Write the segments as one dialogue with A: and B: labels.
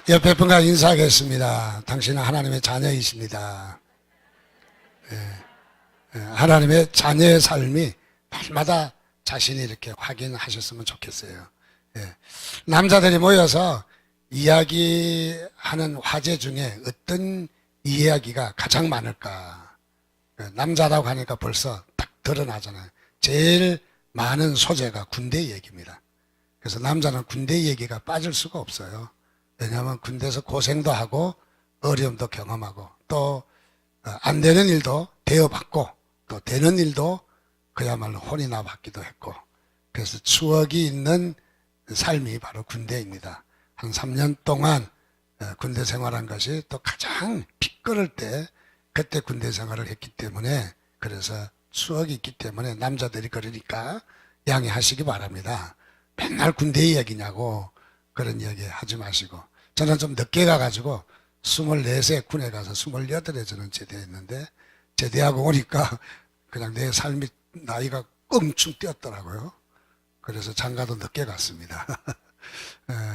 A: 옆에 분과 인사하겠습니다. 당신은 하나님의 자녀이십니다. 하나님의 자녀의 삶이 날마다 자신이 이렇게 확인하셨으면 좋겠어요. 남자들이 모여서 이야기하는 화제 중에 어떤 이야기가 가장 많을까? 남자라고 하니까 벌써 딱 드러나잖아요. 제일 많은 소재가 군대 얘기입니다. 그래서 남자는 군대 얘기가 빠질 수가 없어요. 왜냐하면 군대에서 고생도 하고 어려움도 경험하고 또 안 되는 일도 대어받고 또 되는 일도 그야말로 혼이나 받기도 했고, 그래서 추억이 있는 삶이 바로 군대입니다. 한 3년 동안 군대 생활한 것이 또 가장 피 끓을 때 그때 군대 생활을 했기 때문에, 그래서 추억이 있기 때문에 남자들이 그러니까 양해하시기 바랍니다. 맨날 군대 이야기냐고 그런 이야기 하지 마시고. 저는 좀 늦게 가가지고 24세 군에 가서 28에 저는 제대했는데, 제대하고 오니까 그냥 내 삶이 나이가 껑충 뛰었더라고요. 그래서 장가도 늦게 갔습니다.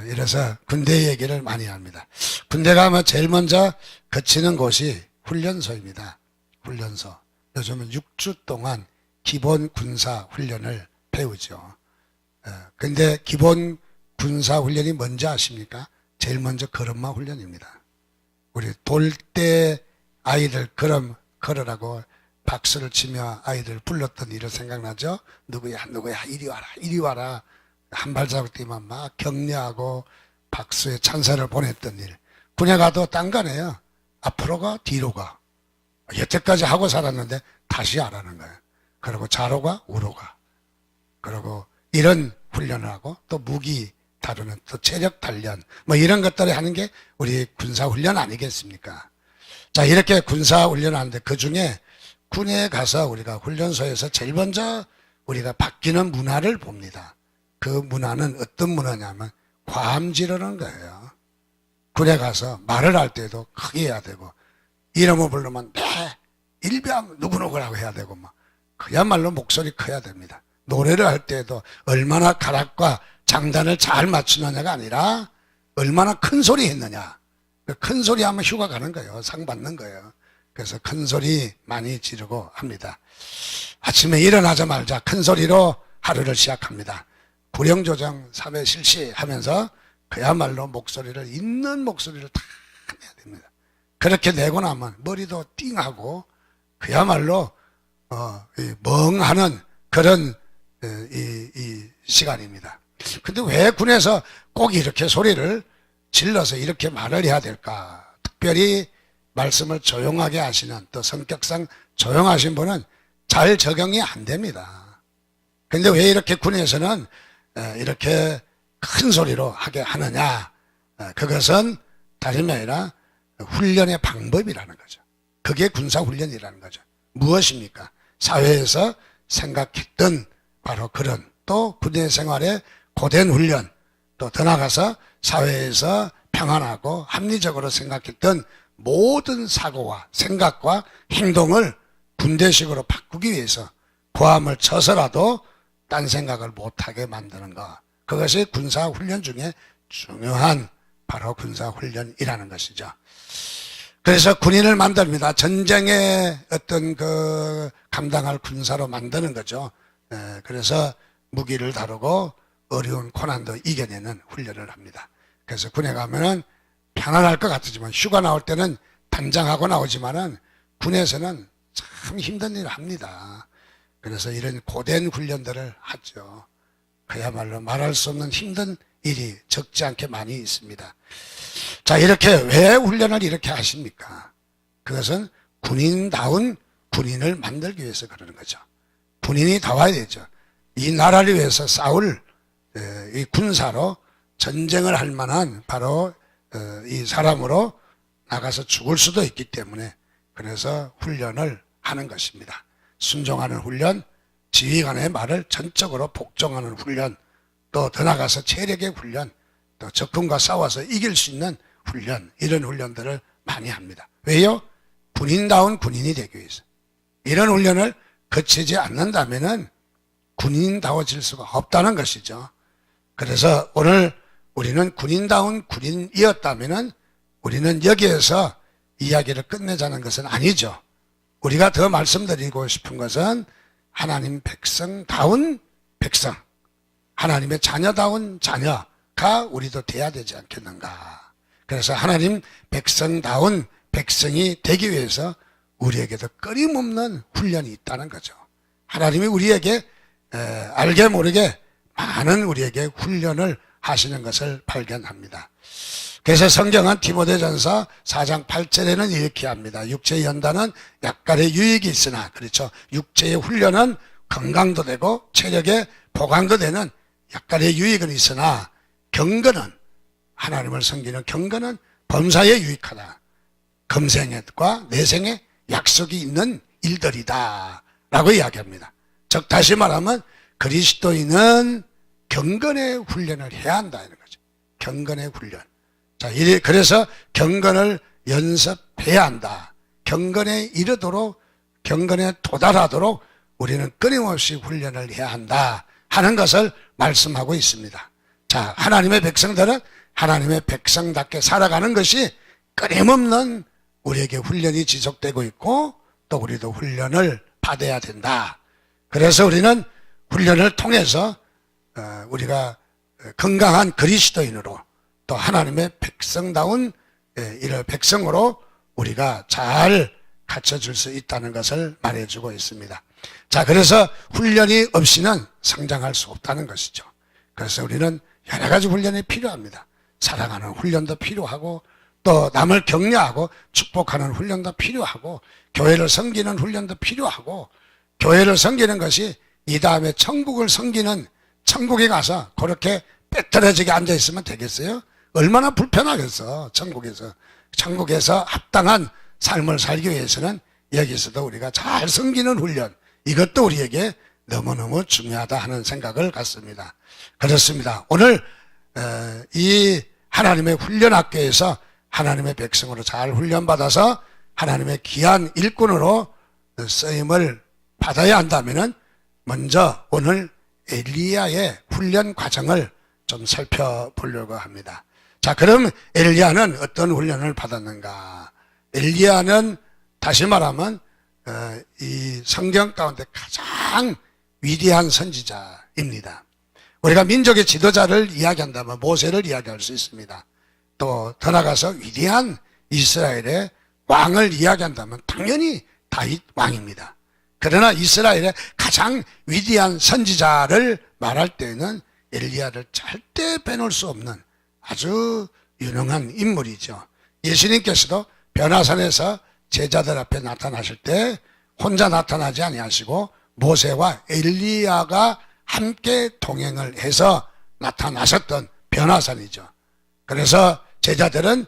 A: 이래서 군대 얘기를 많이 합니다. 군대 가면 제일 먼저 거치는 곳이 훈련소입니다. 훈련소. 요즘은 6주 동안 기본 군사 훈련을 배우죠. 근데 기본 군사 훈련이 뭔지 아십니까? 제일 먼저 걸음마 훈련입니다. 우리 돌 때 아이들 걸으라고 박수를 치며 아이들 불렀던 일을 생각나죠? 누구야 이리 와라 이리 와라, 한 발자국 뛰면 막 격려하고 박수의 찬사를 보냈던 일. 군에 가도 딴 거네요. 앞으로 가 뒤로 가. 여태까지 하고 살았는데 다시 하라는 거예요. 그리고 좌로 가 우로 가. 그리고 이런 훈련을 하고 또 무기 다루는 또 체력 단련 뭐 이런 것들을 하는 게 우리 군사 훈련 아니겠습니까? 자, 이렇게 군사 훈련을 하는데 그중에 군에 가서 우리가 훈련소에서 제일 먼저 우리가 바뀌는 문화를 봅니다. 그 문화는 어떤 문화냐면 과음 지르는 거예요. 군에 가서 말을 할 때도 크게 해야 되고, 이름을 부르면 네 일병 누구누구라고 해야 되고, 막 그야말로 목소리 커야 됩니다. 노래를 할 때도 얼마나 가락과 장단을 잘 맞추느냐가 아니라 얼마나 큰 소리 했느냐. 큰 소리 하면 휴가 가는 거예요. 상 받는 거예요. 그래서 큰 소리 많이 지르고 합니다. 아침에 일어나자마자 큰 소리로 하루를 시작합니다. 구령조정 사회 실시 하면서 그야말로 목소리를, 있는 목소리를 다 내야 됩니다. 그렇게 내고 나면 머리도 띵하고 그야말로 멍하는 그런 이 시간입니다. 근데 왜 군에서 꼭 이렇게 소리를 질러서 이렇게 말을 해야 될까? 특별히 말씀을 조용하게 하시는, 또 성격상 조용하신 분은 잘 적용이 안 됩니다. 근데 왜 이렇게 군에서는 이렇게 큰 소리로 하게 하느냐? 그것은 다름이 아니라 훈련의 방법이라는 거죠. 그게 군사훈련이라는 거죠. 무엇입니까? 사회에서 생각했던 바로 그런, 또 군대 생활의 고된 훈련, 또 더 나아가서 사회에서 평안하고 합리적으로 생각했던 모든 사고와 생각과 행동을 군대식으로 바꾸기 위해서 고함을 쳐서라도 딴 생각을 못하게 만드는 것, 그것이 군사훈련 중에 중요한 바로 군사훈련이라는 것이죠. 그래서 군인을 만듭니다. 전쟁의 어떤 감당할 군사로 만드는 거죠. 그래서 무기를 다루고 어려운 고난도 이겨내는 훈련을 합니다. 그래서 군에 가면은 편안할 것 같지만 휴가 나올 때는 단장하고 나오지만은 군에서는 참 힘든 일을 합니다. 그래서 이런 고된 훈련들을 하죠. 그야말로 말할 수 없는 힘든 일이 적지 않게 많이 있습니다. 자, 이렇게 왜 훈련을 이렇게 하십니까? 그것은 군인다운 군인을 만들기 위해서 그러는 거죠. 군인이 나와야 되죠. 이 나라를 위해서 싸울 이 군사로 전쟁을 할 만한 바로 이 사람으로 나가서 죽을 수도 있기 때문에, 그래서 훈련을 하는 것입니다. 순종하는 훈련, 지휘관의 말을 전적으로 복종하는 훈련, 또 더 나가서 체력의 훈련, 또 적군과 싸워서 이길 수 있는 훈련, 이런 훈련들을 많이 합니다. 왜요? 군인다운 군인이 되기 위해서. 이런 훈련을 거치지 않는다면은 군인다워질 수가 없다는 것이죠. 그래서 오늘 우리는 군인다운 군인이었다면은 우리는 여기에서 이야기를 끝내자는 것은 아니죠. 우리가 더 말씀드리고 싶은 것은 하나님 백성다운 백성, 하나님의 자녀다운 자녀가 우리도 돼야 되지 않겠는가. 그래서 하나님 백성다운 백성이 되기 위해서 우리에게도 끊임없는 훈련이 있다는 거죠. 하나님이 우리에게 알게 모르게 많은 우리에게 훈련을 하시는 것을 발견합니다. 그래서 성경은 디모데전서 4장 8절에는 이렇게 합니다. 육체의 연단은 약간의 유익이 있으나, 그렇죠. 육체의 훈련은 건강도 되고 체력의 보강도 되는 약간의 유익은 있으나 경건은, 하나님을 섬기는 경건은 범사에 유익하다. 금생과 내생에 약속이 있는 일들이다 라고 이야기합니다. 즉 다시 말하면 그리스도인은 경건의 훈련을 해야 한다 이런 거죠. 경건의 훈련. 자, 그래서 경건을 연습해야 한다. 경건에 이르도록, 경건에 도달하도록 우리는 끊임없이 훈련을 해야 한다 하는 것을 말씀하고 있습니다. 자, 하나님의 백성들은 하나님의 백성답게 살아가는 것이 끊임없는 우리에게 훈련이 지속되고 있고 또 우리도 훈련을 받아야 된다. 그래서 우리는 훈련을 통해서 우리가 건강한 그리스도인으로 또 하나님의 백성다운 이런 백성으로 우리가 잘 갖춰줄 수 있다는 것을 말해주고 있습니다. 자, 그래서 훈련이 없이는 성장할 수 없다는 것이죠. 그래서 우리는 여러 가지 훈련이 필요합니다. 사랑하는 훈련도 필요하고 또 남을 격려하고 축복하는 훈련도 필요하고 교회를 섬기는 훈련도 필요하고 교회를 섬기는 것이 이 다음에 천국을 섬기는 천국에 가서 그렇게 빼떨어지게 앉아있으면 되겠어요? 얼마나 불편하겠어. 천국에서 합당한 삶을 살기 위해서는 여기서도 우리가 잘 섬기는 훈련, 이것도 우리에게 너무너무 중요하다 하는 생각을 갖습니다. 그렇습니다. 오늘 이 하나님의 훈련학교에서 하나님의 백성으로 잘 훈련받아서 하나님의 귀한 일꾼으로 쓰임을 받아야 한다면 먼저 오늘 엘리야의 훈련 과정을 좀 살펴보려고 합니다. 자, 그럼 엘리야는 어떤 훈련을 받았는가? 엘리야는 다시 말하면 이 성경 가운데 가장 위대한 선지자입니다. 우리가 민족의 지도자를 이야기한다면 모세를 이야기할 수 있습니다. 또 더 나가서 위대한 이스라엘의 왕을 이야기한다면 당연히 다윗 왕입니다. 그러나 이스라엘의 가장 위대한 선지자를 말할 때는 엘리야를 절대 빼놓을 수 없는 아주 유능한 인물이죠. 예수님께서도 변화산에서 제자들 앞에 나타나실 때 혼자 나타나지 아니하시고 모세와 엘리야가 함께 동행을 해서 나타나셨던 변화산이죠. 그래서 제자들은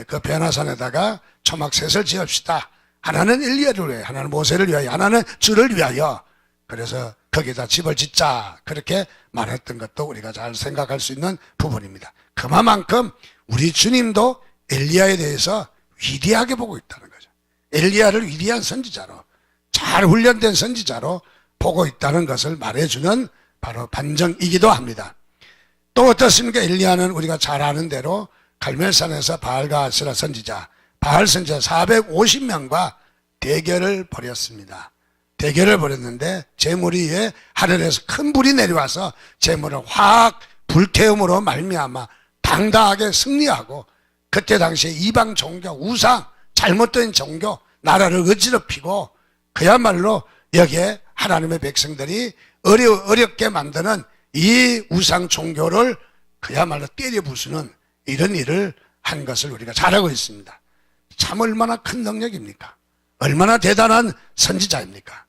A: 그 변화산에다가 초막셋을 지읍시다. 하나는 엘리야를 위하여, 하나는 모세를 위하여, 하나는 주를 위하여. 그래서 거기다 집을 짓자. 그렇게 말했던 것도 우리가 잘 생각할 수 있는 부분입니다. 그만큼 우리 주님도 엘리야에 대해서 위대하게 보고 있다는 거죠. 엘리야를 위대한 선지자로, 잘 훈련된 선지자로 보고 있다는 것을 말해주는 바로 반증이기도 합니다. 또 어떻습니까? 엘리야는 우리가 잘 아는 대로 갈멜산에서 바알과 아세라 선지자, 바알 선지자 450명과 대결을 벌였습니다. 대결을 벌였는데 재물이 위에 하늘에서 큰 불이 내려와서 재물을 확 불태움으로 말미암아 당당하게 승리하고, 그때 당시에 이방 종교, 우상, 잘못된 종교, 나라를 어지럽히고 그야말로 여기에 하나님의 백성들이 어렵게 만드는 이 우상 종교를 그야말로 때려 부수는 이런 일을 한 것을 우리가 잘 알고 있습니다. 참 얼마나 큰 능력입니까? 얼마나 대단한 선지자입니까?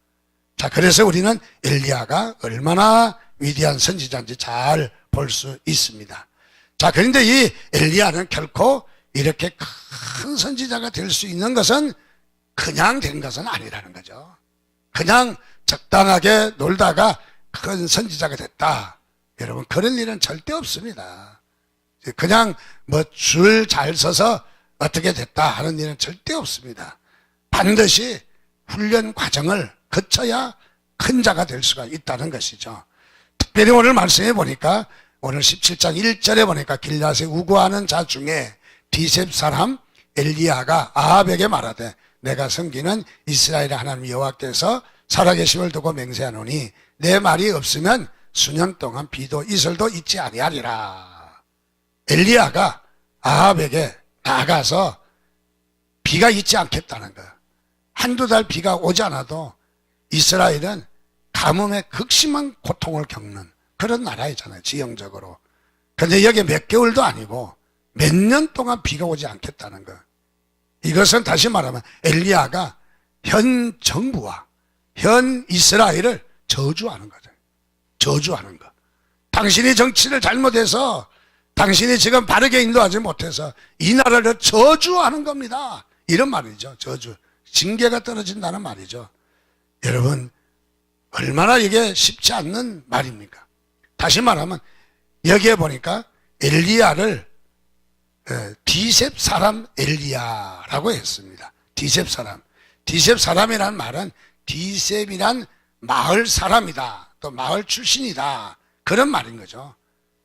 A: 자, 그래서 우리는 엘리야가 얼마나 위대한 선지자인지 잘 볼 수 있습니다. 자, 그런데 이 엘리야는 결코 이렇게 큰 선지자가 될 수 있는 것은 그냥 된 것은 아니라는 거죠. 그냥 적당하게 놀다가 큰 선지자가 됐다. 여러분, 그런 일은 절대 없습니다. 그냥 뭐 줄 잘 서서 어떻게 됐다 하는 일은 절대 없습니다. 반드시 훈련 과정을 거쳐야 큰 자가 될 수가 있다는 것이죠. 특별히 오늘 말씀해 보니까 오늘 17장 1절에 보니까 길앗에 우거하는 자 중에 디셉 사람 엘리야가 아합에게 말하되 내가 섬기는 이스라엘의 하나님 여호와께서 살아계심을 두고 맹세하노니 내 말이 없으면 수년 동안 비도 이슬도 있지 아니하리라. 엘리야가 아합에게 나가서 비가 있지 않겠다는 거야. 한두 달 비가 오지 않아도 이스라엘은 가뭄에 극심한 고통을 겪는 그런 나라이잖아요, 지형적으로. 그런데 여기 몇 개월도 아니고 몇 년 동안 비가 오지 않겠다는 거. 이것은 다시 말하면 엘리야가 현 정부와 현 이스라엘을 저주하는 거죠. 저주하는 거. 당신이 정치를 잘못해서, 당신이 지금 바르게 인도하지 못해서 이 나라를 저주하는 겁니다. 이런 말이죠. 저주. 징계가 떨어진다는 말이죠. 여러분, 얼마나 이게 쉽지 않는 말입니까? 다시 말하면 여기에 보니까 엘리야를 디셉 사람 엘리야라고 했습니다. 디셉 사람. 디셉 사람이란 말은 디셉이란 마을 사람이다. 또 마을 출신이다. 그런 말인 거죠.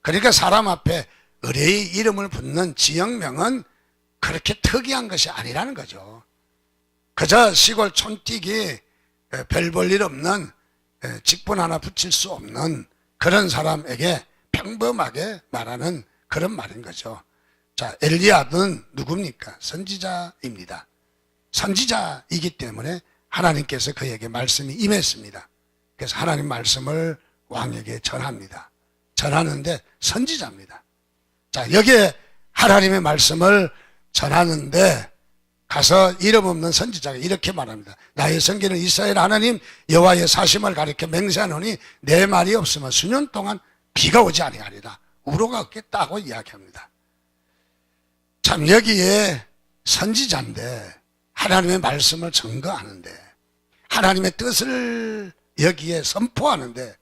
A: 그러니까 사람 앞에 의뢰의 이름을 붙는 지역명은 그렇게 특이한 것이 아니라는 거죠. 그저 시골 촌뛰기 별 볼 일 없는 직분 하나 붙일 수 없는 그런 사람에게 평범하게 말하는 그런 말인 거죠. 자, 엘리야는 누굽니까? 선지자입니다. 선지자이기 때문에 하나님께서 그에게 말씀이 임했습니다. 그래서 하나님 말씀을 왕에게 전합니다. 전하는데 선지자입니다. 자, 여기에 하나님의 말씀을 전하는데 가서 이름 없는 선지자가 이렇게 말합니다. 나의 성기는 이스라엘 하나님 여호와의 사심을 가리켜 맹세하노니 내 말이 없으면 수년 동안 비가 오지 아니하리라. 우로가 없겠다고 이야기합니다. 참 여기에 선지자인데 하나님의 말씀을 증거하는데 하나님의 뜻을 여기에 선포하는데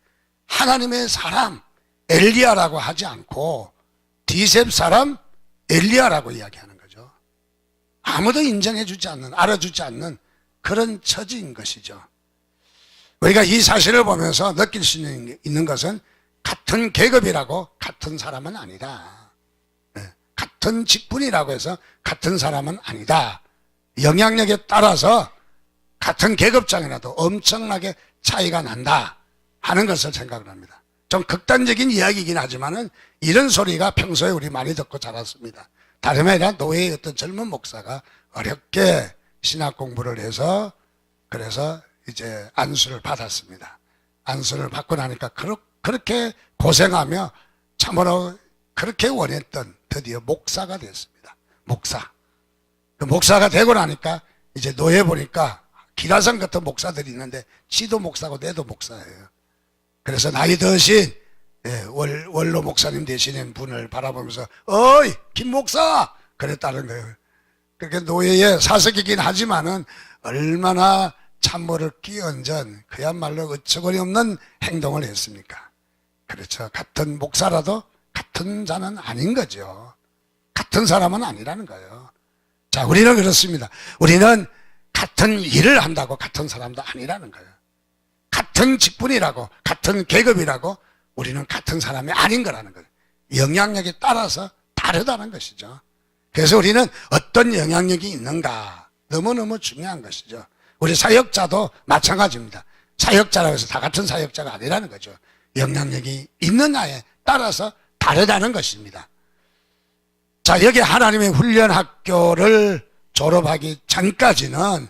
A: 하나님의 사람 엘리야라고 하지 않고 디셉 사람 엘리야라고 이야기하는 거죠. 아무도 인정해주지 않는, 알아주지 않는 그런 처지인 것이죠. 우리가 이 사실을 보면서 느낄 수 있는 것은 같은 계급이라고 같은 사람은 아니다. 같은 직분이라고 해서 같은 사람은 아니다. 영향력에 따라서 같은 계급장이라도 엄청나게 차이가 난다 하는 것을 생각을 합니다. 좀 극단적인 이야기이긴 하지만은 이런 소리가 평소에 우리 많이 듣고 자랐습니다. 다름이 아니라 노예의 어떤 젊은 목사가 어렵게 신학 공부를 해서 그래서 이제 안수를 받았습니다. 안수를 받고 나니까 그렇게 고생하며 참으로 그렇게 원했던 드디어 목사가 됐습니다. 목사. 그 목사가 되고 나니까 이제 노예 보니까 기라성 같은 목사들이 있는데 지도 목사고 내도 목사예요. 그래서 나이 드신 원로 목사님 되시는 분을 바라보면서 어이 김 목사 그랬다는 거예요. 그렇게 노예의 사석이긴 하지만은 얼마나 찬물을 끼얹은 그야말로 어처구니 없는 행동을 했습니까? 그렇죠. 같은 목사라도 같은 자는 아닌 거죠. 같은 사람은 아니라는 거예요. 자, 우리는 그렇습니다. 우리는 같은 일을 한다고 같은 사람도 아니라는 거예요. 같은 직분이라고 같은 계급이라고 우리는 같은 사람이 아닌 거라는 거예요. 영향력에 따라서 다르다는 것이죠. 그래서 우리는 어떤 영향력이 있는가 너무너무 중요한 것이죠. 우리 사역자도 마찬가지입니다. 사역자라고 해서 다 같은 사역자가 아니라는 거죠. 영향력이 있느냐에 따라서 다르다는 것입니다. 자, 여기 하나님의 훈련 학교를 졸업하기 전까지는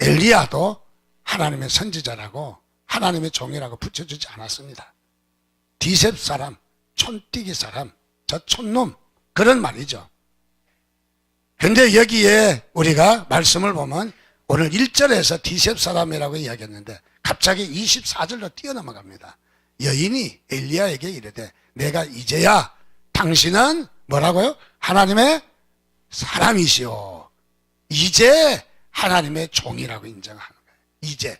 A: 엘리야도 하나님의 선지자라고 하나님의 종이라고 붙여주지 않았습니다. 디셉 사람, 촌뛰기 사람, 저 촌놈 그런 말이죠. 근데 여기에 우리가 말씀을 보면 오늘 1절에서 디셉 사람이라고 이야기했는데 갑자기 24절로 뛰어넘어갑니다. 여인이 엘리야에게 이르되 내가 이제야 당신은 뭐라고요? 하나님의 사람이시오. 이제 하나님의 종이라고 인정하는 거예요. 이제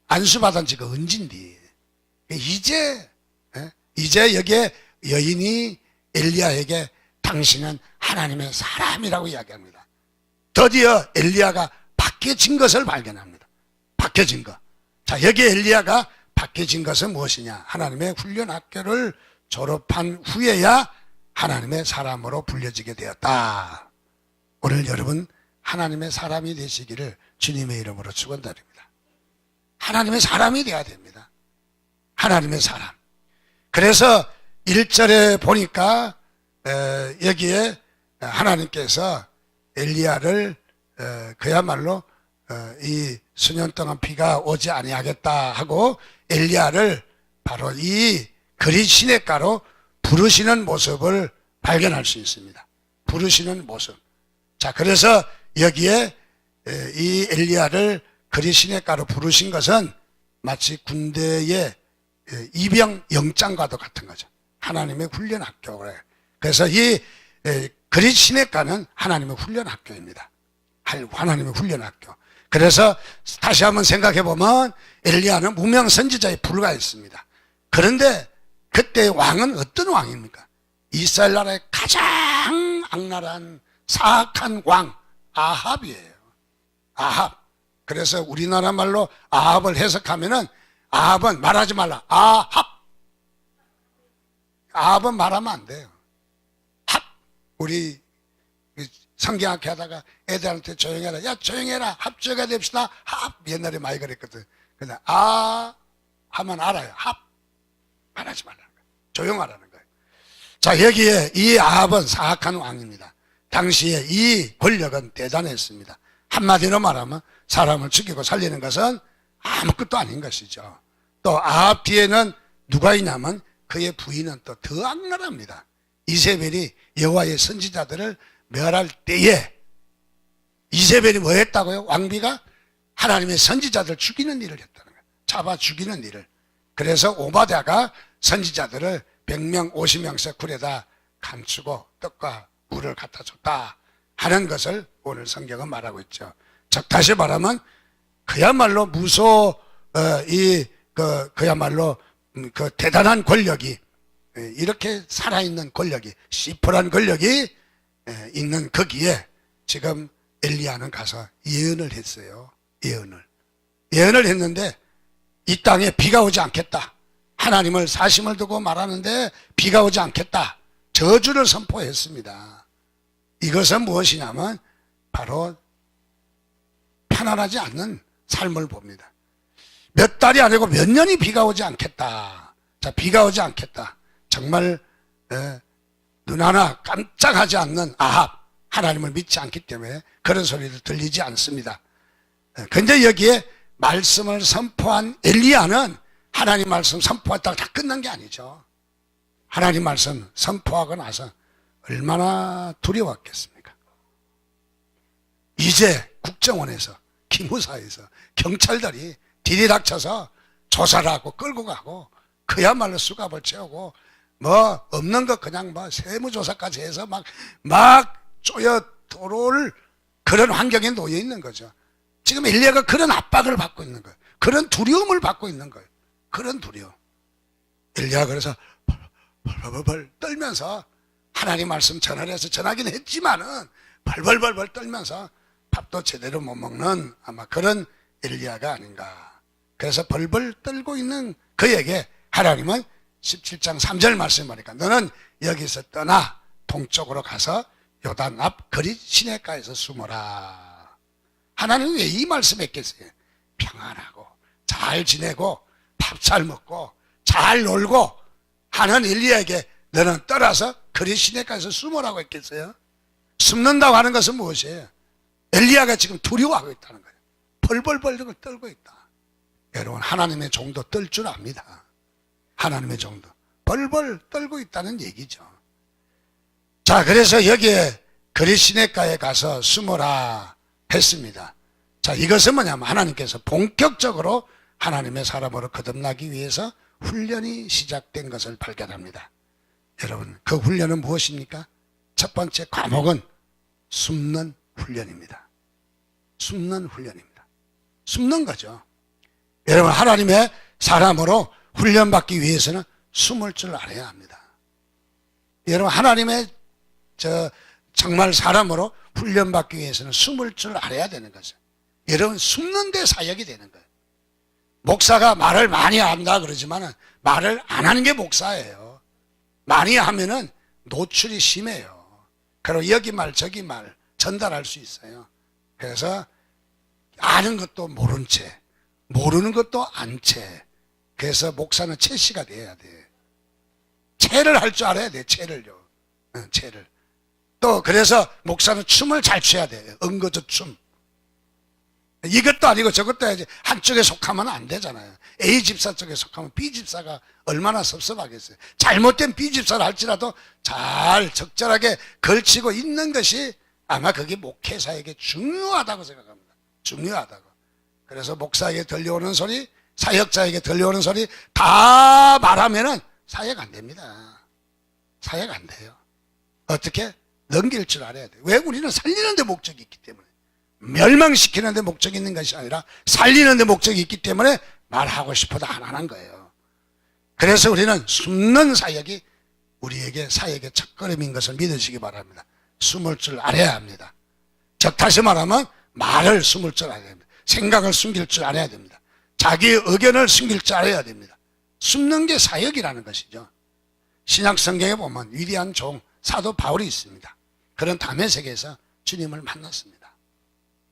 A: 안수받은 지가 언젠디. 이제 여기에 여인이 엘리야에게 당신은 하나님의 사람이라고 이야기합니다. 드디어 엘리야가 바뀌어진 것을 발견합니다. 바뀌어진 것. 자, 여기 엘리야가 바뀌어진 것은 무엇이냐? 하나님의 훈련 학교를 졸업한 후에야 하나님의 사람으로 불려지게 되었다. 오늘 여러분 하나님의 사람이 되시기를 주님의 이름으로 축원드립니다. 하나님의 사람이 되어야 됩니다. 하나님의 사람. 그래서 1절에 보니까 여기에 하나님께서 엘리야를 그야말로 이 수년 동안 비가 오지 아니하겠다 하고 엘리야를 바로 이 그릿 시냇가로 부르시는 모습을 발견할 수 있습니다. 부르시는 모습. 자, 그래서 여기에 이 엘리야를 그릿 시냇가로 부르신 것은 마치 군대의 입영 영장과도 같은 거죠. 하나님의 훈련 학교래. 그래서 이 그릿 시냇가는 하나님의 훈련 학교입니다. 하나님의 훈련 학교. 그래서 다시 한번 생각해 보면 엘리야는 무명 선지자에 불과했습니다. 그런데 그때 왕은 어떤 왕입니까? 이스라엘 나라의 가장 악랄한 사악한 왕 아합이에요. 아합. 그래서 우리나라 말로 아합을 해석하면은 아합은 말하지 말라. 아합. 아합은 말하면 안 돼요. 합. 우리 성경학회 하다가 애들한테 조용해라. 야, 조용해라. 합주가 됩시다. 합. 옛날에 많이 그랬거든. 근데 하면 알아요. 합. 말하지 말라는 거예요. 조용하라는 거예요. 자, 여기에 이 아합은 사악한 왕입니다. 당시에 이 권력은 대단했습니다. 한마디로 말하면 사람을 죽이고 살리는 것은 아무것도 아닌 것이죠. 또 아합 뒤에는 누가 있냐면 그의 부인은 또 더 악랄합니다. 이세벨이 여호와의 선지자들을 멸할 때에 이세벨이 뭐 했다고요? 왕비가 하나님의 선지자들 죽이는 일을 했다는 거예요. 잡아 죽이는 일을. 그래서 오바댜가 선지자들을 100명 50명씩 굴에다 감추고 떡과 물을 갖다 줬다 하는 것을 오늘 성경은 말하고 있죠. 즉 다시 말하면 그야말로 그야말로 그 대단한 권력이 이렇게 살아있는 권력이 시퍼런 권력이 있는 거기에 지금 엘리야는 가서 예언을 했어요. 예언을 했는데 이 땅에 비가 오지 않겠다. 하나님을 사심을 두고 말하는데 비가 오지 않겠다. 저주를 선포했습니다. 이것은 무엇이냐면 바로 편안하지 않는 삶을 봅니다. 몇 달이 아니고 몇 년이 비가 오지 않겠다. 자, 비가 오지 않겠다. 정말 눈 하나 깜짝하지 않는 아합, 하나님을 믿지 않기 때문에 그런 소리도 들리지 않습니다. 근데 여기에 말씀을 선포한 엘리야는 하나님 말씀 선포했다가 다 끝난 게 아니죠. 하나님 말씀 선포하고 나서 얼마나 두려웠겠습니까? 이제 국정원에서 기무사에서 경찰들이 디리닥쳐서 조사를 하고 끌고 가고 그야말로 수갑을 채우고 뭐 없는 거 그냥 뭐 세무조사까지 해서 막 쪼여 들어올 그런 환경에 놓여 있는 거죠. 지금 엘리야가 그런 압박을 받고 있는 거예요. 그런 두려움을 받고 있는 거예요. 그런 두려움. 엘리야가 그래서 벌벌벌 떨면서 하나님 말씀 전하려 해서 전하긴 했지만은 벌벌벌 떨면서 밥도 제대로 못 먹는 아마 그런 엘리야가 아닌가. 그래서 벌벌 떨고 있는 그에게 하나님은 17장 3절 말씀을 보니까 너는 여기서 떠나 동쪽으로 가서 요단 앞 그릿 시냇가에서 숨어라. 하나님은 왜 이 말씀했겠어요? 평안하고 잘 지내고 밥 잘 먹고 잘 놀고 하는 엘리야에게 너는 떠나서 그릿 시냇가에서 숨으라고 했겠어요? 숨는다고 하는 것은 무엇이에요? 엘리야가 지금 두려워하고 있다는 거예요. 벌벌벌 떨고 있다. 여러분 하나님의 종도 떨 줄 압니다. 하나님의 종도 벌벌 떨고 있다는 얘기죠. 자, 그래서 여기에 그릿 시냇가에 가서 숨어라 했습니다. 자, 이것은 뭐냐면 하나님께서 본격적으로 하나님의 사람으로 거듭나기 위해서 훈련이 시작된 것을 발견합니다. 여러분 그 훈련은 무엇입니까? 첫 번째 과목은 숨는 훈련입니다. 숨는 훈련입니다. 숨는 거죠. 여러분 하나님의 사람으로 훈련받기 위해서는 숨을 줄 알아야 합니다. 여러분 하나님의 정말 사람으로 훈련받기 위해서는 숨을 줄 알아야 되는 거죠. 여러분 숨는 데 사역이 되는 거예요. 목사가 말을 많이 한다 그러지만 말을 안 하는 게 목사예요. 많이 하면은 노출이 심해요. 그리고 여기 말 저기 말 전달할 수 있어요. 그래서 아는 것도 모른 채, 모르는 것도 안 채. 그래서 목사는 채씨가 돼야 돼. 채를 할 줄 알아야 돼. 채를요. 채를. 또 그래서 목사는 춤을 잘 춰야 돼. 응거저 춤. 이것도 아니고 저것도 해야지. 한쪽에 속하면 안 되잖아요. A 집사 쪽에 속하면 B 집사가 얼마나 섭섭하겠어요. 잘못된 B 집사를 할지라도 잘 적절하게 걸치고 있는 것이 아마 그게 목회사에게 중요하다고 생각합니다. 중요하다고. 그래서 목사에게 들려오는 소리, 사역자에게 들려오는 소리 다 말하면은 사역 안 됩니다. 사역 안 돼요. 어떻게? 넘길 줄 알아야 돼요. 왜? 우리는 살리는 데 목적이 있기 때문에. 멸망시키는 데 목적이 있는 것이 아니라 살리는 데 목적이 있기 때문에 말하고 싶어도 안 하는 거예요. 그래서 우리는 숨는 사역이 우리에게 사역의 첫걸음인 것을 믿으시기 바랍니다. 숨을 줄 알아야 합니다. 즉 다시 말하면 말을 숨을 줄 알아야 됩니다. 생각을 숨길 줄 알아야 됩니다. 자기 의견을 숨길 줄 알아야 됩니다. 숨는 게 사역이라는 것이죠. 신약 성경에 보면 위대한 종 사도 바울이 있습니다. 그런 담의 세계에서 주님을 만났습니다.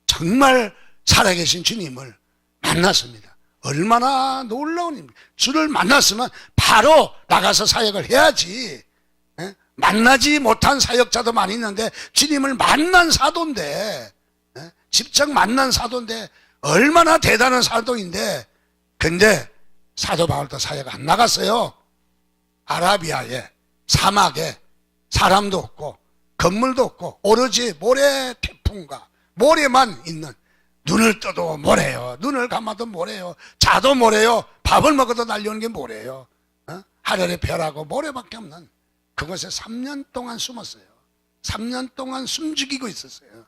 A: 정말 살아계신 주님을 만났습니다. 얼마나 놀라운 일입니까? 주를 만났으면 바로 나가서 사역을 해야지. 만나지 못한 사역자도 많이 있는데 주님을 만난 사도인데, 직접 만난 사도인데 얼마나 대단한 사도인데, 근데 사도 바울도 사역 안 나갔어요. 아라비아에 사막에 사람도 없고 건물도 없고 오로지 모래 태풍과 모래만 있는, 눈을 떠도 모래요. 눈을 감아도 모래요. 자도 모래요. 밥을 먹어도 날려오는 게 모래요. 하늘의 별하고 모래밖에 없는 그곳에 3년 동안 숨었어요. 3년 동안 숨죽이고 있었어요.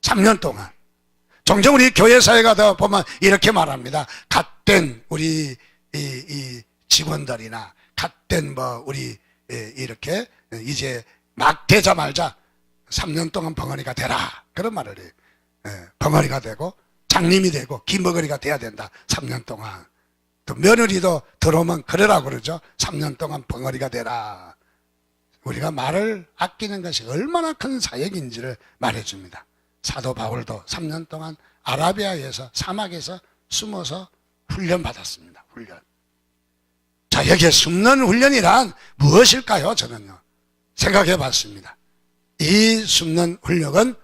A: 3년 동안. 종종 우리 교회 사회 가다 보면 이렇게 말합니다. 갓된 우리 이 직원들이나 갓된 우리 이렇게 이제 막 되자마자 3년 동안 벙어리가 되라. 그런 말을 해요. 벙어리가 되고 장님이 되고 기머거리가 돼야 된다. 3년 동안. 또 며느리도 들어오면 그러라고 그러죠. 3년 동안 벙어리가 되라. 우리가 말을 아끼는 것이 얼마나 큰 사역인지를 말해줍니다. 사도 바울도 3년 동안 아라비아에서 사막에서 숨어서 훈련받았습니다. 훈련. 자, 여기에 숨는 훈련이란 무엇일까요? 저는요 생각해 봤습니다. 이 숨는 훈련은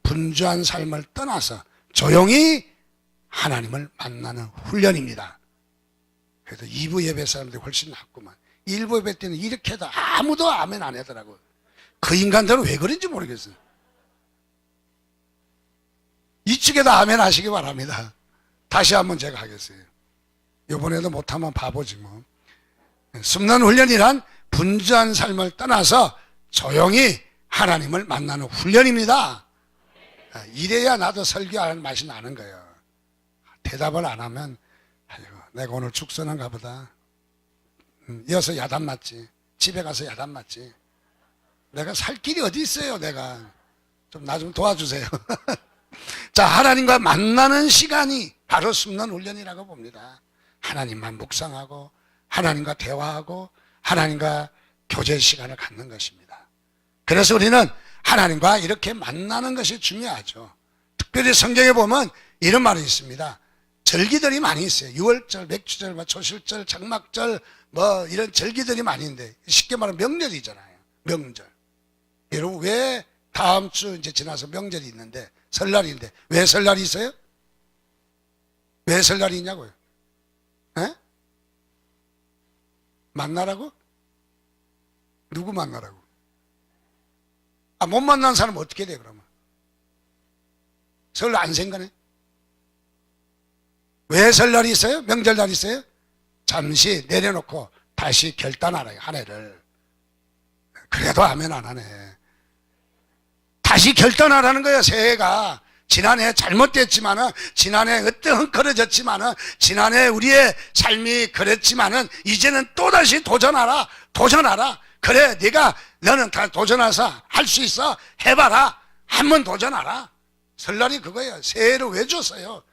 A: 분주한 삶을 떠나서 조용히 하나님을 만나는 훈련입니다. 그래서 2부 예배 사람들이 훨씬 낫구만. 1부 예배 때는 이렇게 해도 아무도 아멘 안 하더라고요. 그 인간들은 왜 그런지 모르겠어요. 이쪽에도 아멘 하시기 바랍니다. 다시 한번 제가 하겠어요. 이번에도 못하면 바보지 뭐. 숨는 훈련이란 분주한 삶을 떠나서 조용히 하나님을 만나는 훈련입니다. 이래야 나도 설교하는 맛이 나는 거예요. 대답을 안 하면 아이고, 내가 오늘 죽서는가 보다. 이어서 야단 맞지. 집에 가서 야단 맞지. 내가 살 길이 어디 있어요. 내가 좀 나 좀 도와주세요. 자, 하나님과 만나는 시간이 바로 숨는 훈련이라고 봅니다. 하나님만 묵상하고 하나님과 대화하고 하나님과 교제 시간을 갖는 것입니다. 그래서 우리는 하나님과 이렇게 만나는 것이 중요하죠. 특별히 성경에 보면 이런 말이 있습니다. 절기들이 많이 있어요. 유월절, 맥주절, 초실절, 장막절 이런 절기들이 많이 있는데 쉽게 말하면 명절이잖아요. 명절. 여러분 왜 다음 주 이제 지나서 명절이 있는데 설날인데 왜 설날이 있어요? 왜 설날이 있냐고요? 에? 만나라고? 누구 만나라고? 못 만난 사람 어떻게 돼 그러면? 설 안 생각해? 왜 설날이 있어요? 명절날이 있어요? 잠시 내려놓고 다시 결단하라 한 해를. 그래도 아멘 안 하네. 다시 결단하라는 거예요. 새해가 지난해 잘못됐지만은 지난해 어떤 헝클어졌지만은 지난해 우리의 삶이 그랬지만은 이제는 또다시 도전하라. 그래 너는 다 도전해서 할 수 있어. 해봐라. 한번 도전하라. 설날이 그거예요. 새해를 왜 줬어요?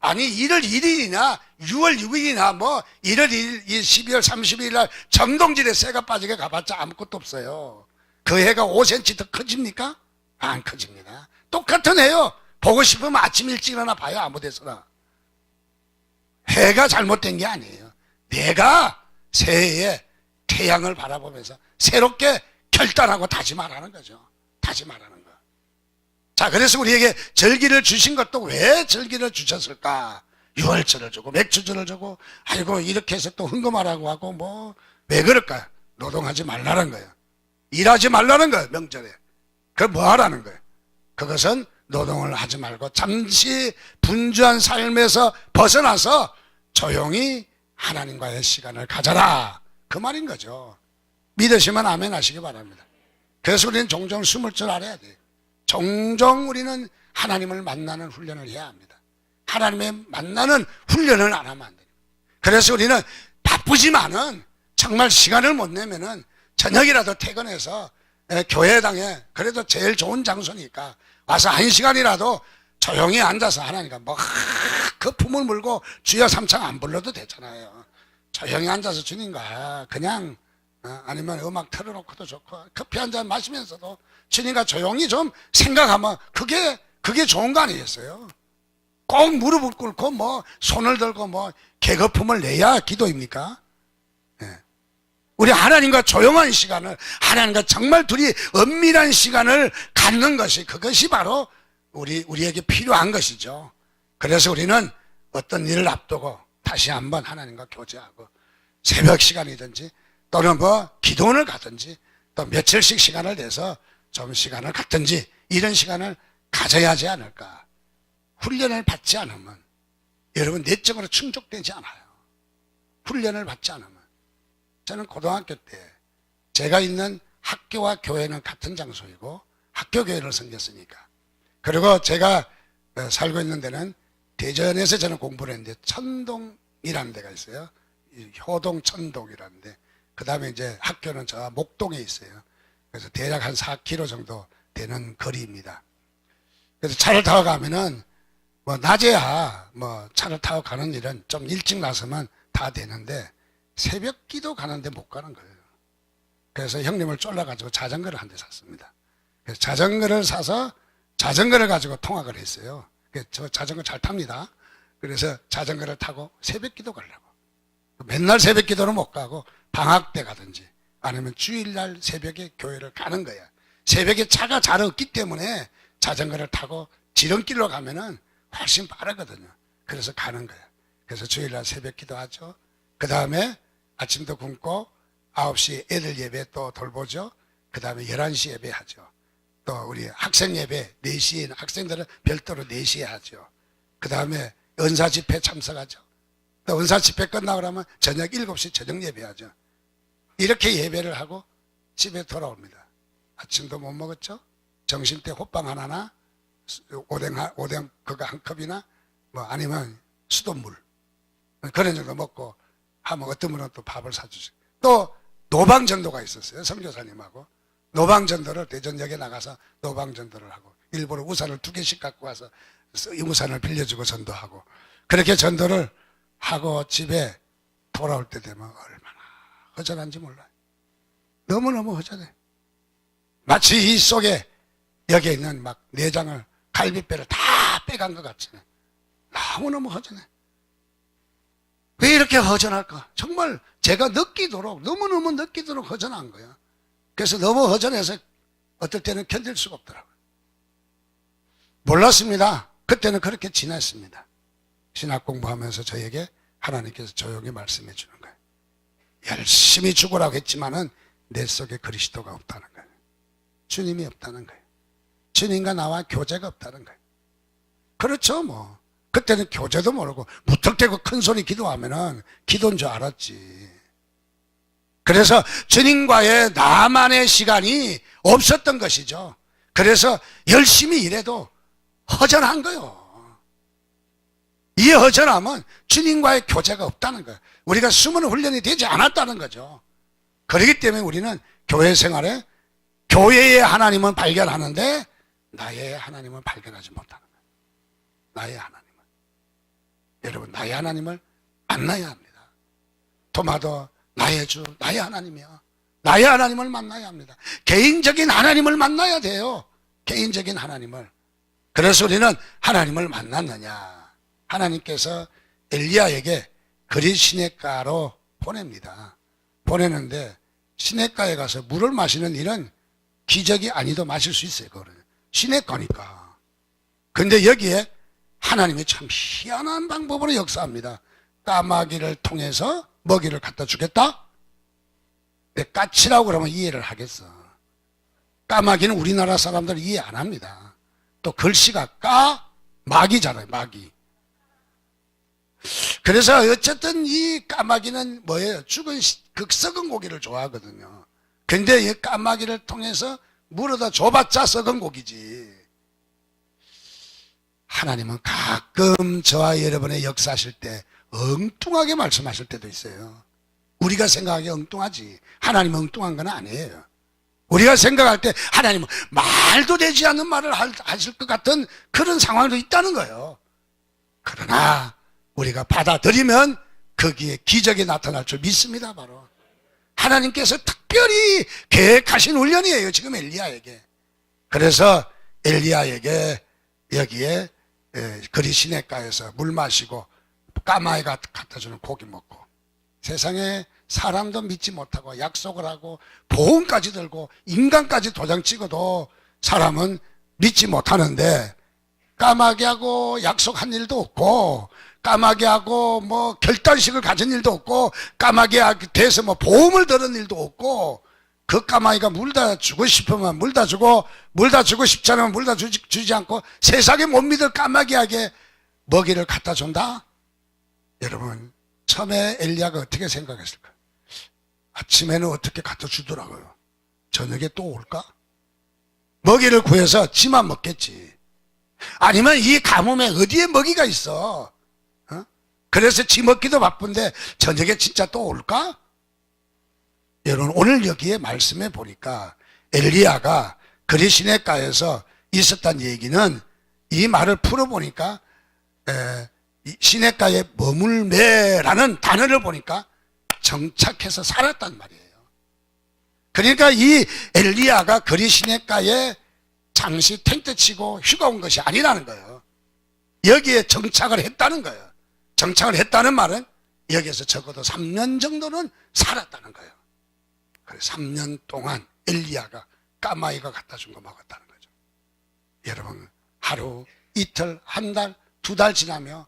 A: 아니 1월 1일이나 6월 6일이나 뭐 1월 1일, 12월 30일 날 정동진에 새가 빠지게 가봤자 아무것도 없어요. 그 해가 5cm 더 커집니까? 안 커집니다. 똑같은 해요. 보고 싶으면 아침 일찍 일어나 봐요. 아무 데서나. 해가 잘못된 게 아니에요. 내가 새해에 태양을 바라보면서 새롭게 결단하고 다짐하라는 거죠. 다짐하라는 거. 자, 그래서 우리에게 절기를 주신 것도 왜 절기를 주셨을까? 6월절을 주고 맥주절을 주고 아이고 이렇게 해서 또 헌금하라고 하고 뭐 왜 그럴까요? 노동하지 말라는 거예요. 일하지 말라는 거예요. 명절에. 그걸 뭐 하라는 거예요? 그것은 노동을 하지 말고 잠시 분주한 삶에서 벗어나서 조용히 하나님과의 시간을 가져라. 그 말인 거죠. 믿으시면 아멘 하시기 바랍니다. 그래서 우리는 종종 숨을 줄 알아야 돼요. 종종 우리는 하나님을 만나는 훈련을 해야 합니다. 하나님의 만나는 훈련을 안 하면 안 돼요. 그래서 우리는 바쁘지만은 정말 시간을 못 내면은 저녁이라도 퇴근해서 교회당에 그래도 제일 좋은 장소니까 와서 1시간이라도 조용히 앉아서 하나님과 뭐 거품을 물고 주여 삼창 안 불러도 되잖아요. 조용히 앉아서 주님과 그냥 아니면 음악 틀어놓고도 좋고 커피 한 잔 마시면서도 주님과 조용히 좀 생각하면 그게 좋은 거 아니겠어요? 꼭 무릎을 꿇고 뭐 손을 들고 뭐 개거품을 내야 기도입니까? 네. 우리 하나님과 조용한 시간을 하나님과 정말 둘이 은밀한 시간을 갖는 것이 그것이 바로 우리에게 필요한 것이죠. 그래서 우리는 어떤 일을 앞두고 다시 한번 하나님과 교제하고 새벽 시간이든지 또는 뭐 기도원을 가든지 또 며칠씩 시간을 내서 좀 시간을 갖든지 이런 시간을 가져야 하지 않을까. 훈련을 받지 않으면 여러분 내적으로 충족되지 않아요. 훈련을 받지 않으면. 저는 고등학교 때 제가 있는 학교와 교회는 같은 장소이고 학교 교회를 섬겼으니까. 그리고 제가 살고 있는 데는 대전에서 저는 공부를 했는데 천동이라는 데가 있어요. 효동 천동이라는데 그 다음에 이제 학교는 저 목동에 있어요. 그래서 대략 한 4km 정도 되는 거리입니다. 그래서 차를 타고 가면은 뭐 낮에야 뭐 차를 타고 가는 일은 좀 일찍 나서면 다 되는데 새벽 기도 가는데 못 가는 거예요. 그래서 형님을 쫄라가지고 자전거를 한 대 샀습니다. 그래서 자전거를 사서 자전거를 가지고 통학을 했어요. 저 자전거 잘 탑니다. 그래서 자전거를 타고 새벽 기도 가려고. 맨날 새벽 기도는 못 가고 방학 때 가든지 아니면 주일날 새벽에 교회를 가는 거야. 새벽에 차가 잘 없기 때문에 자전거를 타고 지름길로 가면은 훨씬 빠르거든요. 그래서 가는 거야. 그래서 주일날 새벽 기도하죠. 그 다음에 아침도 굶고 9시 애들 예배 또 돌보죠. 그 다음에 11시 예배 하죠. 또 우리 학생 예배 4시에 학생들은 별도로 4시에 하죠. 그 다음에 은사 집회 참석하죠. 또 은사 집회 끝나고 나면 저녁 7시 저녁 예배하죠. 이렇게 예배를 하고 집에 돌아옵니다. 아침도 못 먹었죠. 점심 때 호빵 하나나 오뎅 그거 한 컵이나 뭐 아니면 수돗물 그런 정도 먹고 하면 어떤 분은 또 밥을 사주시고 또 노방전도가 있었어요. 선교사님하고 노방전도를 대전역에 나가서 노방전도를 하고 일부러 우산을 2개씩 갖고 와서 이 우산을 빌려주고 전도하고 그렇게 전도를 하고 집에 돌아올 때 되면 얼마나 허전한지 몰라요. 너무너무 허전해. 마치 이 속에 여기에 있는 막 내장을 갈비뼈를 다 빼간 것 같잖아요. 너무너무 허전해. 왜 이렇게 허전할까? 정말 제가 느끼도록 너무너무 느끼도록 허전한 거야. 그래서 너무 허전해서 어떨 때는 견딜 수가 없더라고요. 몰랐습니다. 그때는 그렇게 지냈습니다. 신학 공부하면서 저에게 하나님께서 조용히 말씀해 주는 거예요. 열심히 죽으라고 했지만은 내 속에 그리스도가 없다는 거예요. 주님이 없다는 거예요. 주님과 나와 교제가 없다는 거예요. 그렇죠 뭐. 그때는 교제도 모르고 무턱대고 큰 소리 기도하면은 기도인 줄 알았지. 그래서 주님과의 나만의 시간이 없었던 것이죠. 그래서 열심히 일해도 허전한 거예요. 이 허전함은 주님과의 교제가 없다는 거예요. 우리가 숨은 훈련이 되지 않았다는 거죠. 그렇기 때문에 우리는 교회 생활에 교회의 하나님은 발견하는데 나의 하나님은 발견하지 못하는 거예요. 나의 하나님은. 여러분, 나의 하나님을 만나야 합니다. 토마도 나의 주, 나의 하나님이요. 나의 하나님을 만나야 합니다. 개인적인 하나님을 만나야 돼요. 개인적인 하나님을. 그래서 우리는 하나님을 만났느냐. 하나님께서 엘리야에게 그리 시냇가로 보냅니다. 보내는데 시냇가에 가서 물을 마시는 일은 기적이 아니도 마실 수 있어요. 그거는 시냇가니까. 근데 여기에 하나님이 참 희한한 방법으로 역사합니다. 까마귀를 통해서 먹이를 갖다 주겠다? 까치라고 그러면 이해를 하겠어. 까마귀는 우리나라 사람들 이해 안 합니다. 또 글씨가 까마귀잖아요. 마귀. 그래서 어쨌든 이 까마귀는 뭐예요? 죽은 썩은 고기를 좋아하거든요. 근데 이 까마귀를 통해서 물어다 줘봤자 썩은 고기지. 하나님은 가끔 저와 여러분의 역사하실 때 엉뚱하게 말씀하실 때도 있어요. 우리가 생각하기에 엉뚱하지. 하나님은 엉뚱한 건 아니에요. 우리가 생각할 때 하나님은 말도 되지 않는 말을 하실 것 같은 그런 상황도 있다는 거예요. 그러나 우리가 받아들이면 거기에 기적이 나타날 줄 믿습니다. 바로 하나님께서 특별히 계획하신 훈련이에요. 지금 엘리야에게. 그래서 엘리야에게 여기에 그리 시냇가에서 물 마시고 까마귀가 갖다 주는 고기 먹고, 세상에 사람도 믿지 못하고 약속을 하고 보험까지 들고 인간까지 도장 찍어도 사람은 믿지 못하는데, 까마귀하고 약속한 일도 없고 까마귀하고 뭐 결단식을 가진 일도 없고 까마귀에 대해서 뭐 보험을 드는 일도 없고, 그 까마귀가 물다 주고 싶으면 물다 주고, 물다 주고 싶지 않으면 물다 주지 않고 세상에 못 믿을 까마귀에게 먹이를 갖다 준다? 여러분, 처음에 엘리야가 어떻게 생각했을까? 아침에는 어떻게 갖다 주더라고요. 저녁에 또 올까? 먹이를 구해서 지만 먹겠지. 아니면 이 가뭄에 어디에 먹이가 있어? 그래서 지 먹기도 바쁜데 저녁에 진짜 또 올까? 여러분, 오늘 여기에 말씀해 보니까 엘리야가 그리 시냇가에서 있었단 얘기는, 이 말을 풀어보니까 시냇가에 머물매라는 단어를 보니까 정착해서 살았단 말이에요. 그러니까 이 엘리야가 그리 시냇가에 잠시 텐트 치고 휴가 온 것이 아니라는 거예요. 여기에 정착을 했다는 거예요. 정착을 했다는 말은 여기에서 적어도 3년 정도는 살았다는 거예요. 그래서 3년 동안 엘리야가 까마귀가 갖다 준 거 먹었다는 거죠. 여러분, 하루, 이틀, 한 달, 두 달 지나며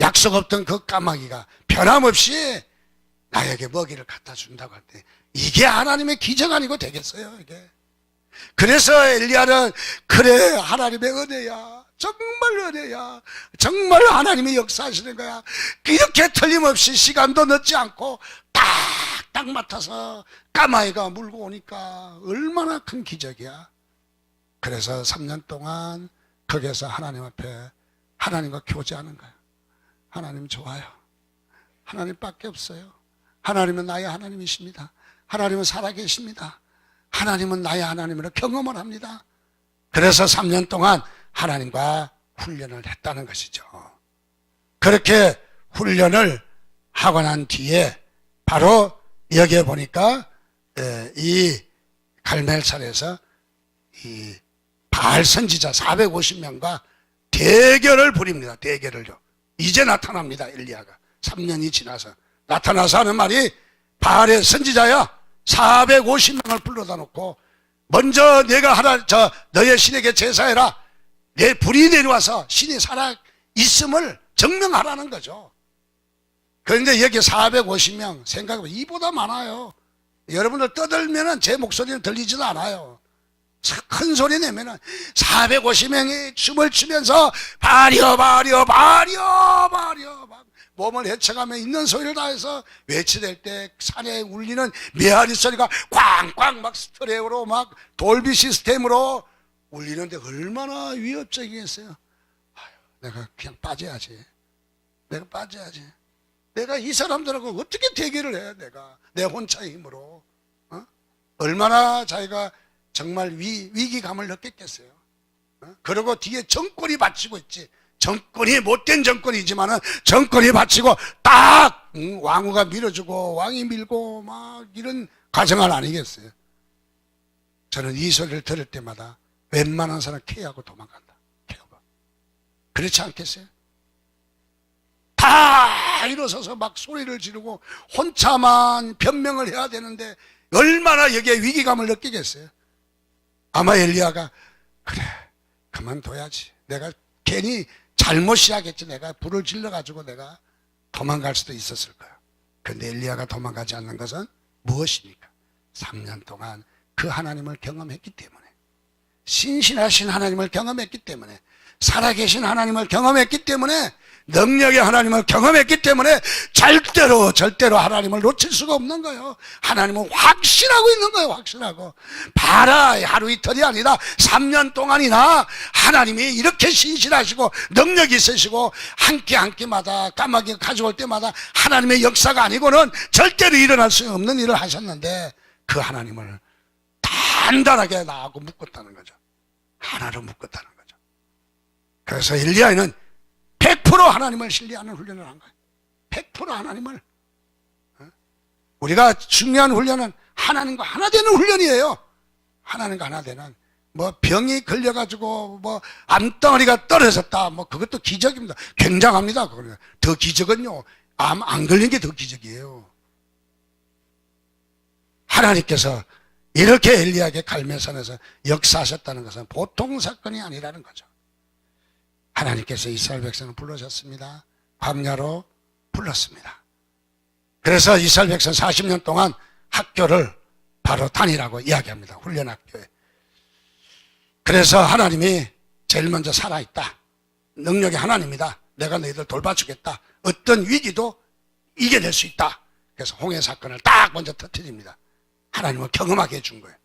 A: 약속 없던 그 까마귀가 변함없이 나에게 먹이를 갖다 준다고 할 때, 이게 하나님의 기적 아니고 되겠어요, 이게. 그래서 엘리야는, 그래, 하나님의 은혜야. 정말 은혜야. 정말 하나님이 역사하시는 거야. 이렇게 틀림없이 시간도 늦지 않고 딱 맡아서 까마귀가 물고 오니까 얼마나 큰 기적이야. 그래서 3년 동안 거기에서 하나님 앞에 하나님과 교제하는 거야. 하나님 좋아요. 하나님밖에 없어요. 하나님은 나의 하나님이십니다. 하나님은 살아계십니다. 하나님은 나의 하나님으로 경험을 합니다. 그래서 3년 동안 하나님과 훈련을 했다는 것이죠. 그렇게 훈련을 하고 난 뒤에 바로 여기에 보니까 이 갈멜산에서 이 바알 선지자 450명과 대결을 벌입니다. 대결을요. 이제 나타납니다. 엘리야가 3년이 지나서 나타나서 하는 말이, 바알의 선지자야, 450명을 불러다 놓고 먼저 내가 너의 신에게 제사해라. 내 불이 내려와서 신이 살아 있음을 증명하라는 거죠. 그런데 여기 450명 생각해보면 이보다 많아요. 여러분들 떠들면은 제 목소리는 들리지도 않아요. 큰 소리 내면은 450명이 춤을 추면서 바려 몸을 헤쳐가며 있는 소리를 다해서 외치될 때 산에 울리는 메아리 소리가 꽝꽝 막 스트레오로 막 돌비 시스템으로 울리는데 얼마나 위협적이겠어요. 내가 그냥 빠져야지. 내가 이 사람들하고 어떻게 대결을 해, 내 혼자의 힘으로. 얼마나 자기가 정말 위기감을 느꼈겠어요. 그리고 뒤에 정권이 받치고 있지. 정권이 못된 정권이지만은 정권이 바치고 딱 왕후가 밀어주고 왕이 밀고 막 이런 가정을 아니겠어요? 저는 이 소리를 들을 때마다 웬만한 사람 케어하고 도망간다. 케어가. 그렇지 않겠어요? 다 일어서서 막 소리를 지르고 혼자만 변명을 해야 되는데 얼마나 여기에 위기감을 느끼겠어요? 아마 엘리야가 그래 그만둬야지. 내가 괜히 잘못이야겠지. 내가 불을 질러가지고 내가 도망갈 수도 있었을 거야. 그런데 엘리야가 도망가지 않는 것은 무엇입니까? 3년 동안 그 하나님을 경험했기 때문에, 신실하신 하나님을 경험했기 때문에, 살아계신 하나님을 경험했기 때문에, 능력의 하나님을 경험했기 때문에 절대로 하나님을 놓칠 수가 없는 거예요. 하나님은 확신하고 있는 거예요. 확신하고. 봐라, 하루 이틀이 아니라 3년 동안이나 하나님이 이렇게 신실하시고 능력이 있으시고 한 끼 마다 까마귀 가져올 때마다 하나님의 역사가 아니고는 절대로 일어날 수 없는 일을 하셨는데 그 하나님을 단단하게 나하고 묶었다는 거죠. 하나로 묶었다는 거죠. 그래서 엘리야는 100% 하나님을 신뢰하는 훈련을 한 거예요. 100% 하나님을. 우리가 중요한 훈련은 하나님과 하나 되는 훈련이에요. 하나님과 하나 되는. 뭐 병이 걸려가지고 뭐 암덩어리가 떨어졌다. 뭐 그것도 기적입니다. 굉장합니다. 그거는. 더 기적은요. 암 안 걸린 게 더 기적이에요. 하나님께서 이렇게 엘리야에게 갈매산에서 역사하셨다는 것은 보통 사건이 아니라는 거죠. 하나님께서 이스라엘 백성을 불러셨습니다. 광야로 불렀습니다. 그래서 이스라엘 백성 40년 동안 학교를 바로 다니라고 이야기합니다. 훈련학교에. 그래서 하나님이 제일 먼저 살아있다. 능력의 하나님이다. 내가 너희들 돌봐주겠다. 어떤 위기도 이겨낼 수 있다. 그래서 홍해 사건을 딱 먼저 터뜨립니다. 하나님을 경험하게 해준 거예요.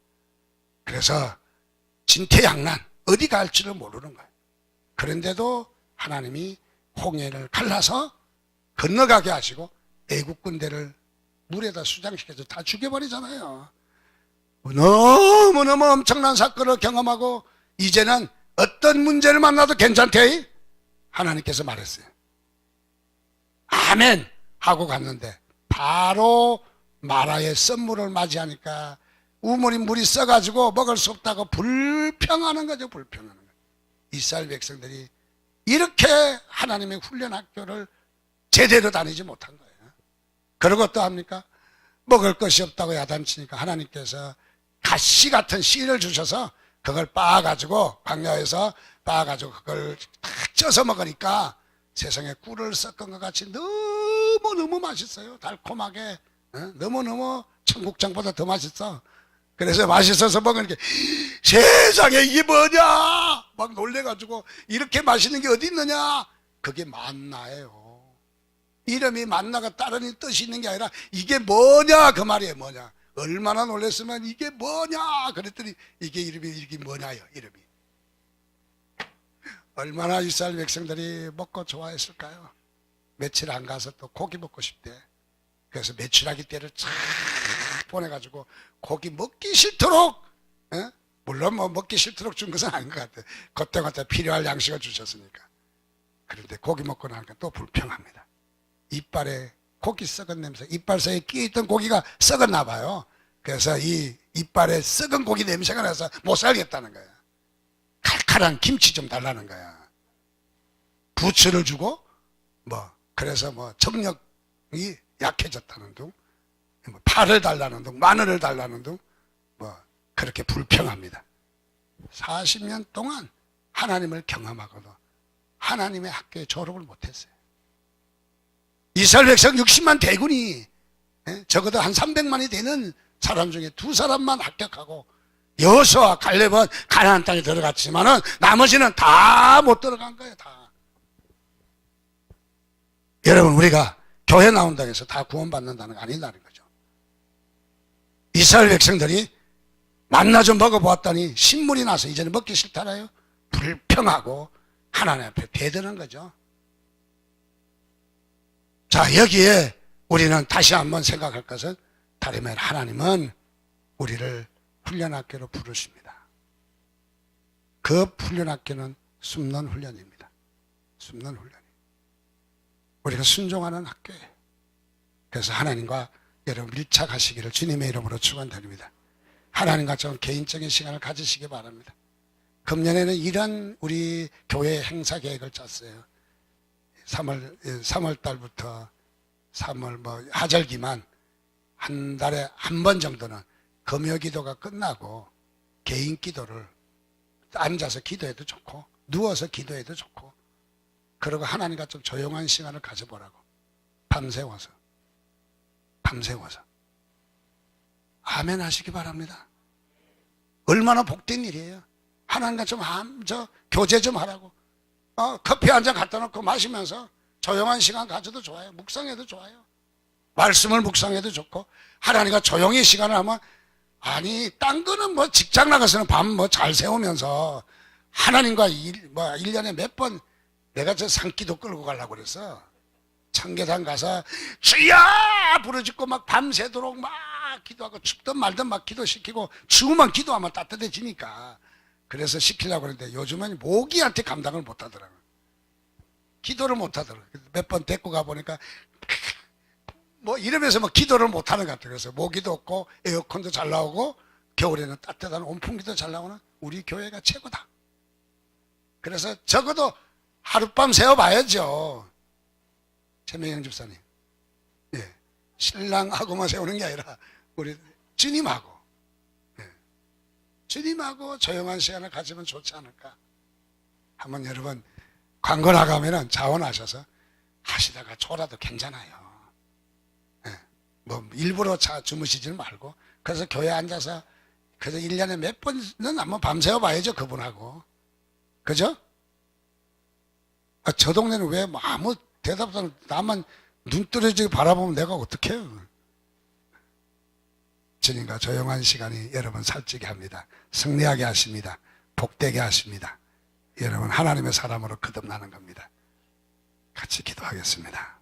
A: 그래서 진퇴양난 어디 갈지를 모르는 거예요. 그런데도 하나님이 홍해를 갈라서 건너가게 하시고 애국 군대를 물에다 수장시켜서 다 죽여버리잖아요. 너무너무 엄청난 사건을 경험하고 이제는 어떤 문제를 만나도 괜찮대? 하나님께서 말했어요. 아멘 하고 갔는데 바로 마라의 썸물을 맞이하니까 우물이 물이 써가지고 먹을 수 없다고 불평하는 거죠. 불평하는 거죠. 이스라엘 백성들이 이렇게 하나님의 훈련 학교를 제대로 다니지 못한 거예요. 그러고 또 합니까? 먹을 것이 없다고 야단치니까 하나님께서 가시 같은 씨를 주셔서 그걸 빻아가지고 광야에서 빻아가지고 그걸 딱 쪄서 먹으니까 세상에 꿀을 섞은 것 같이 너무너무 맛있어요. 달콤하게. 너무너무 청국장보다 더 맛있어. 그래서 맛있어서 먹으니까 세상에 이게 뭐냐 막 놀래가지고 이렇게 맛있는 게 어디 있느냐. 그게 만나예요. 이름이 만나가 다른 뜻이 있는 게 아니라 이게 뭐냐 그 말이에요. 뭐냐. 얼마나 놀랬으면 이게 뭐냐 그랬더니 이게 뭐냐요. 이름이. 얼마나 이스라엘 백성들이 먹고 좋아했을까요? 며칠 안 가서 또 고기 먹고 싶대. 그래서 메추라기 떼를 쫙 보내가지고 고기 먹기 싫도록, 물론 뭐 먹기 싫도록 준 것은 아닌 것 같아요. 그때그때 필요할 양식을 주셨으니까. 그런데 고기 먹고 나니까 또 불평합니다. 이빨에 고기 썩은 냄새, 이빨 사이에 끼어있던 고기가 썩었나 봐요. 그래서 이 이빨에 썩은 고기 냄새가 나서 못 살겠다는 거야. 칼칼한 김치 좀 달라는 거야. 부추를 주고 그래서 정력이 약해졌다는 둥, 파를 달라는 둥, 마늘을 달라는 둥, 그렇게 불평합니다. 40년 동안 하나님을 경험하고도 하나님의 학교에 졸업을 못했어요. 이스라엘 백성 60만 대군이 적어도 한 300만이 되는 사람 중에 2사람만 합격하고 여호수아와 갈렙은 가나안 땅에 들어갔지만은 나머지는 다 못 들어간 거예요. 다. 여러분, 우리가 교회 나온다고 해서 다 구원받는다는 거 아니라는 거죠. 이스라엘 백성들이 만나 좀 먹어보았더니 신물이 나서 이제는 먹기 싫다라요. 불평하고 하나님 앞에 대드는 거죠. 자, 여기에 우리는 다시 한번 생각할 것은 다름 아니라 하나님은 우리를 훈련학교로 부르십니다. 그 훈련학교는 숨는 훈련입니다. 숨는 훈련이. 우리가 순종하는 학교예요. 그래서 하나님과 여러분 밀착하시기를 주님의 이름으로 축원드립니다. 하나님과 좀 개인적인 시간을 가지시기 바랍니다. 금년에는 이런 우리 교회 행사 계획을 짰어요. 3월 달부터 3월 하절기만 한 달에 한 번 정도는 금요 기도가 끝나고 개인 기도를 앉아서 기도해도 좋고 누워서 기도해도 좋고 그리고 하나님과 좀 조용한 시간을 가져보라고. 밤새워서 아멘 하시기 바랍니다. 얼마나 복된 일이에요. 하나님과 좀 교제 좀 하라고. 커피 한 잔 갖다 놓고 마시면서 조용한 시간 가져도 좋아요. 묵상해도 좋아요. 말씀을 묵상해도 좋고 하나님과 조용히 시간을 하면 아니 딴 거는 직장 나가서는 밤 잘 세우면서 하나님과 1년에 몇 번 내가 저 산기도 끌고 가려고 그래서 청계산 가서 주여 부르짖고 막 밤새도록 막 기도하고 춥든 말든 막 기도시키고 추우면 기도하면 따뜻해지니까 그래서 시키려고 그랬는데 요즘은 모기한테 감당을 못하더라고요. 기도를 못하더라고요. 몇 번 데리고 가보니까 이러면서 기도를 못하는 것 같아요. 그래서 모기도 없고 에어컨도 잘 나오고 겨울에는 따뜻한 온풍기도 잘 나오는 우리 교회가 최고다. 그래서 적어도 하룻밤 세워봐야죠. 최명영 집사님. 예. 신랑하고만 세우는 게 아니라 우리 주님하고 주님하고 조용한 시간을 가지면 좋지 않을까. 한번 여러분 광고 나가면은 자원하셔서 하시다가 졸아도 괜찮아요. 예. 일부러 주무시지는 말고 그래서 교회 앉아서 그래서 1년에 몇 번은 한번 밤새워 봐야죠. 그분하고. 그죠? 저 동네는 왜 아무 대답도 안 나만 눈 떨어지게 바라보면 내가 어떡해요. 주님과 조용한 시간이 여러분 살찌게 합니다. 승리하게 하십니다. 복되게 하십니다. 여러분 하나님의 사람으로 거듭나는 겁니다. 같이 기도하겠습니다.